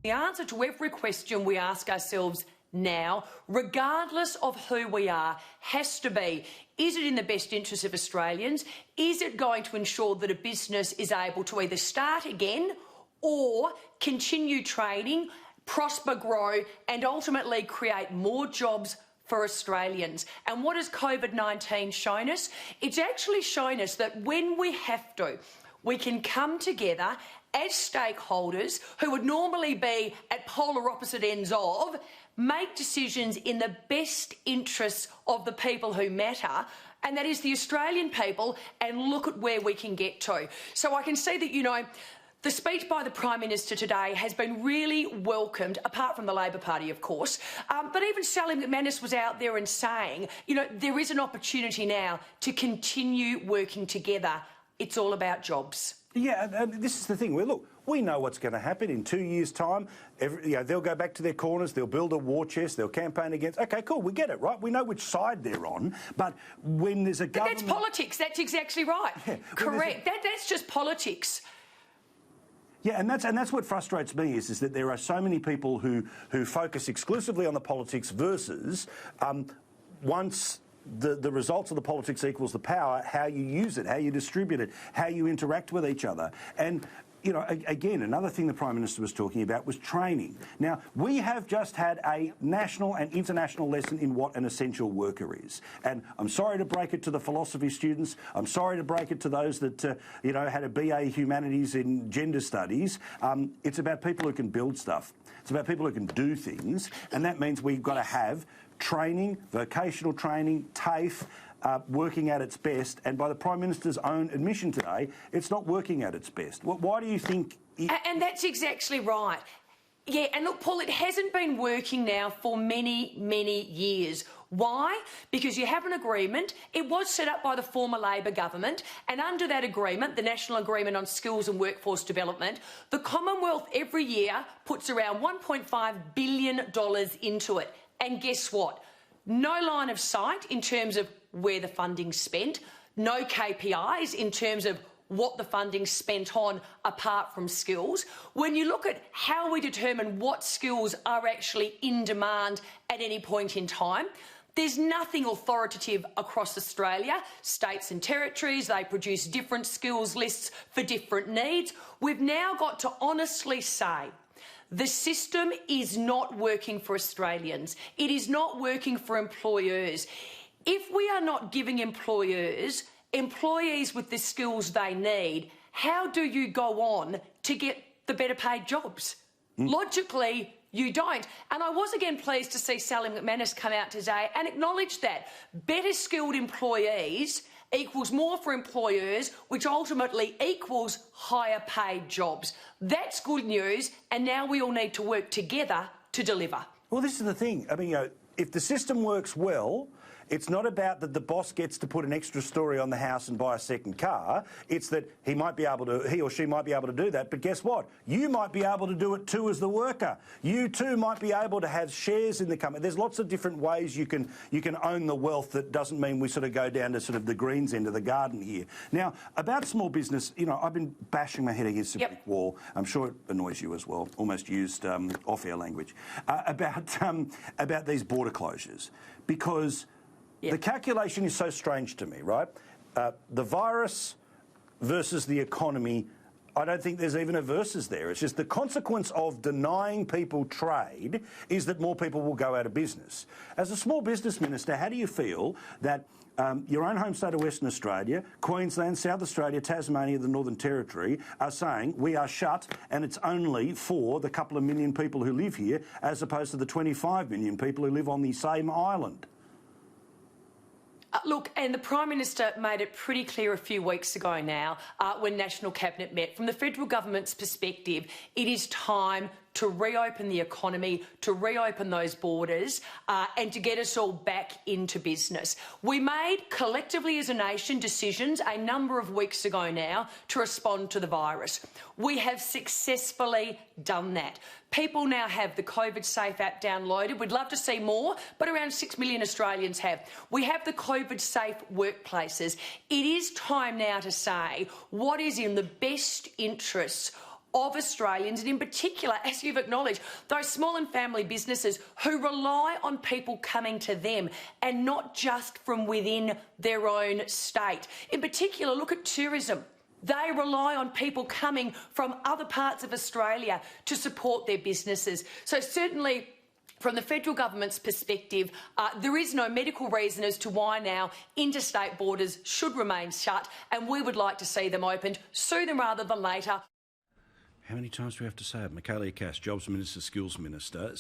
The answer to every question we ask ourselves now, regardless of who we are, has to be, is it in the best interest of Australians? Is it going to ensure that a business is able to either start again or continue trading, prosper, grow, and ultimately create more jobs for Australians? And what has COVID-19 shown us? It's actually shown us that when we have to, we can come together as stakeholders who would normally be at polar opposite ends of, make decisions in the best interests of the people who matter, and that is the Australian people, and look at where we can get to. So I can see that, you know, the speech by the Prime Minister today has been really welcomed, apart from the Labor Party, of course. But even Sally McManus was out there and saying, you know, there is an opportunity now to continue working together. It's all about jobs. Yeah, this is the thing. Well, look, we know what's going to happen in 2 years' time. They'll go back to their corners, they'll build a war chest, they'll campaign against... OK, cool, we get it, right? We know which side they're on, but when there's a government... But that's politics, that's exactly right. Yeah, correct, that's just politics. Yeah, and that's what frustrates me is that there are so many people who focus exclusively on the politics versus once... The results of the politics equals the power, how you use it, how you distribute it, how you interact with each other. And, you know, again, another thing the Prime Minister was talking about was training. Now, we have just had a national and international lesson in what an essential worker is. And I'm sorry to break it to the philosophy students. I'm sorry to break it to those that, you know, had a BA Humanities in Gender Studies. It's about people who can build stuff. It's about people who can do things. And that means we've got to have training, vocational training, TAFE, working at its best. And by the Prime Minister's own admission today, it's not working at its best. Why do you think... And that's exactly right. Yeah, and look, Paul, it hasn't been working now for many, many years. Why? Because you have an agreement. It was set up by the former Labor government, and under that agreement, the National Agreement on Skills and Workforce Development, the Commonwealth every year puts around $1.5 billion into it. And guess what? No line of sight in terms of where the funding's spent, no KPIs in terms of what the funding's spent on apart from skills. When you look at how we determine what skills are actually in demand at any point in time, there's nothing authoritative across Australia. States and territories, they produce different skills lists for different needs. We've now got to honestly say, the system is not working for Australians. It is not working for employers. If we are not giving employees with the skills they need, how do you go on to get the better paid jobs? Logically, you don't. And I was again pleased to see Sally McManus come out today and acknowledge that better skilled employees equals more for employers, which ultimately equals higher paid jobs. That's good news, and now we all need to work together to deliver. Well, this is the thing. I mean, you know, if the system works well, it's not about that the boss gets to put an extra story on the house and buy a second car. It's that he or she might be able to do that. But guess what? You might be able to do it too as the worker. You too might be able to have shares in the company. There's lots of different ways you can own the wealth. That doesn't mean we sort of go down to sort of the greens end of the garden here. Now, about small business, you know, I've been bashing my head against a brick wall. I'm sure it annoys you as well. Almost used off-air language about these border closures because. Yep. The calculation is so strange to me, right? The virus versus the economy, I don't think there's even a versus there. It's just the consequence of denying people trade is that more people will go out of business. As a small business minister, how do you feel that your own home state of Western Australia, Queensland, South Australia, Tasmania, the Northern Territory are saying we are shut and it's only for the couple of million people who live here as opposed to the 25 million people who live on the same island? Look, and the Prime Minister made it pretty clear a few weeks ago now when National Cabinet met. From the federal government's perspective, it is time to reopen the economy, to reopen those borders and to get us all back into business. We made collectively as a nation decisions a number of weeks ago now to respond to the virus. We have successfully done that. People now have the COVID Safe app downloaded. We'd love to see more, but around 6 million Australians have. We have the COVID Safe workplaces. It is time now to say what is in the best interests of Australians, and in particular, as you've acknowledged, those small and family businesses who rely on people coming to them and not just from within their own state. In particular, look at tourism. They rely on people coming from other parts of Australia to support their businesses. So certainly, from the federal government's perspective, there is no medical reason as to why now interstate borders should remain shut, and we would like to see them opened sooner rather than later. How many times do we have to say it? Michaelia Cass, Jobs Minister, Skills Minister.